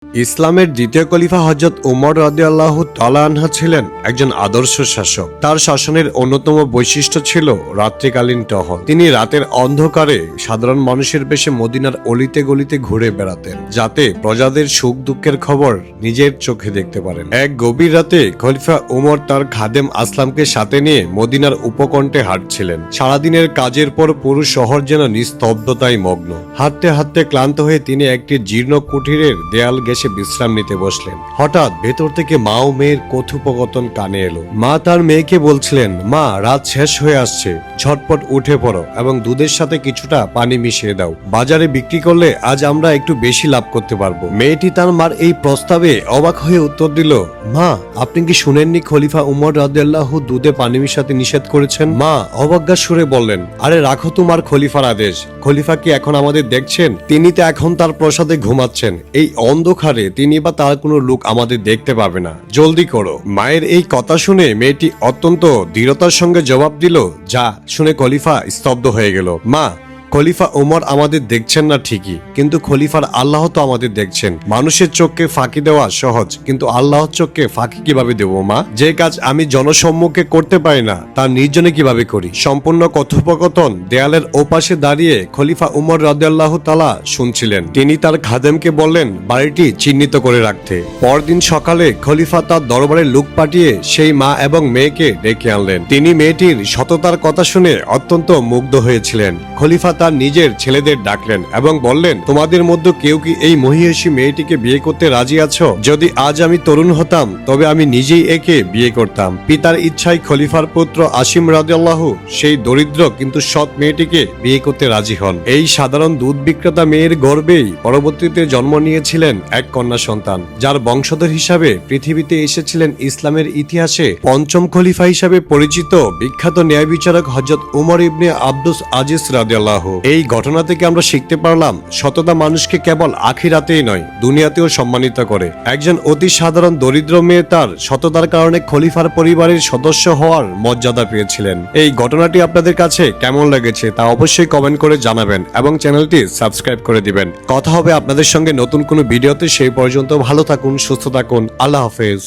ইসলামের দ্বিতীয় খলিফা হযরত উমর রাদিয়াল্লাহু তাআলা আনহু ছিলেন একজন আদর্শ শাসক। তার শাসনের অন্যতম বৈশিষ্ট্য ছিল রাত্রিকালীন টহল। তিনি রাতের অন্ধকারে সাধারণ মানুষের বেশে মদিনার অলিতে গলিতে ঘুরে বেড়াতেন, যাতে প্রজাদের সুখ দুঃখের খবর নিজের চোখে দেখতে পারেন। এক গভীর রাতে খলিফা উমর তার খাদেম আসলামকে সাথে নিয়ে মদিনার উপকণ্ঠে হাঁটছিলেন। সারাদিনের কাজের পর পুরো শহর যেন নিস্তব্ধতায় মগ্ন। হাঁটতে হাঁটতে ক্লান্ত হয়ে তিনি একটি জীর্ণ কুঠিরের দেয়াল ঘেঁষে বিশ্রাম নিতে বসলেন। হঠাৎ ভেতর থেকে মা ও মেয়ের কথোপকথন কানে এলো। মা তার মেয়েকে বলছিলেন, মা, রাত শেষ হয়ে আসছে, ঝটপট উঠে পড়ো এবং দুধের সাথে কিছুটা পানি মিশিয়ে দাও। বাজারে বিক্রি করলে আজ আমরা একটু বেশি লাভ করতে পারবো। মেয়েটি তার মার এই প্রস্তাবে অবাক হয়ে উত্তর দিল, মা, আপনি কি শুনেননি খলিফা উমর রাদিয়াল্লাহু দুধে পানি মিশাতে নিষেধ করেছেন? মা অবজ্ঞা সুরে বললেন, আরে রাখো তোমার খলিফার আদেশ। খলিফা কি এখন আমাদের দেখছেন? তিনি তো এখন তার প্রসাদে ঘুমাচ্ছেন। এই অন্ধকারে তিনি বা তার কোনো লোক আমাদের দেখতে পাবে না। জলদি করো। মায়ের এই কথা শুনে মেয়েটি অত্যন্ত দৃঢ়তার সঙ্গে জবাব দিল, যা। শুনে খলিফা স্তব্ধ হয়ে গেল। মা, খলিফা ওমর আমাদের দেখছেন না ঠিকই, কিন্তু খলিফার আল্লাহ তো আমাদের দেখছেন। মানুষের চোখকে ফাঁকি দেওয়া সহজ, কিন্তু আল্লাহর চোখকে ফাঁকি কিভাবে দেবো মা? যে কাজ আমি জনসম্মুখে করতে পারি না, তা নির্জনে কিভাবে করি? সম্পূর্ণ কথোপকথন দেয়ালের ওপাশে দাঁড়িয়ে খলিফা উমর রাদিয়াল্লাহু তাআলা শুনছিলেন। তিনি তার খাদেমকে বললেন বাড়িটি চিহ্নিত করে রাখতে। পরদিন সকালে খলিফা তার দরবারে লোক পাঠিয়ে সেই মা এবং মেয়েকে ডেকে আনলেন। তিনি মেয়েটির সততার কথা শুনে অত্যন্ত মুগ্ধ হয়েছিলেন। খলিফা তার নিজের ছেলেদের ডাকলেন এবং বললেন, তোমাদের মধ্যে কেউ কি এই মহিষী মেয়েটিকে বিয়ে করতে রাজি আছো? যদি আজ আমি তরুণ হতাম তবে আমি নিজেই একে বিয়ে করতাম। পিতার ইচ্ছায় খলিফার পুত্র আসিম রাদিয়াল্লাহু সেই দরিদ্র কিন্তু সৎ মেয়েটিকে বিয়ে করতে রাজি হন। এই সাধারণ দুধ বিক্রেতা মেয়ের গর্ভেই পরবর্তীতে জন্ম নিয়েছিলেন এক কন্যা সন্তান, যার বংশধর হিসাবে পৃথিবীতে এসেছিলেন ইসলামের ইতিহাসে পঞ্চম খলিফা হিসাবে পরিচিত বিখ্যাত ন্যায় বিচারক হযরত উমর ইবনে আব্দুস আজিজ রাদিয়াল্লাহু। এই ঘটনা থেকে আমরা শিখতে পারলাম, সততা মানুষকে কেবল আখিরাতেই নয়, দুনিয়াতেও সম্মানিত করে। একজন অতি সাধারণ দরিদ্র মেয়ে তার সততার কারণে খলিফার পরিবারের সদস্য হওয়ার মর্যাদা পেয়েছিলেন। এই ঘটনাটি আপনাদের কাছে কেমন লেগেছে তা অবশ্যই কমেন্ট করে জানাবেন এবং চ্যানেলটি সাবস্ক্রাইব করে দিবেন। কথা হবে আপনাদের সঙ্গে নতুন কোনো ভিডিওতে। সেই পর্যন্ত ভালো থাকুন, সুস্থ থাকুন। আল্লাহ হাফেজ।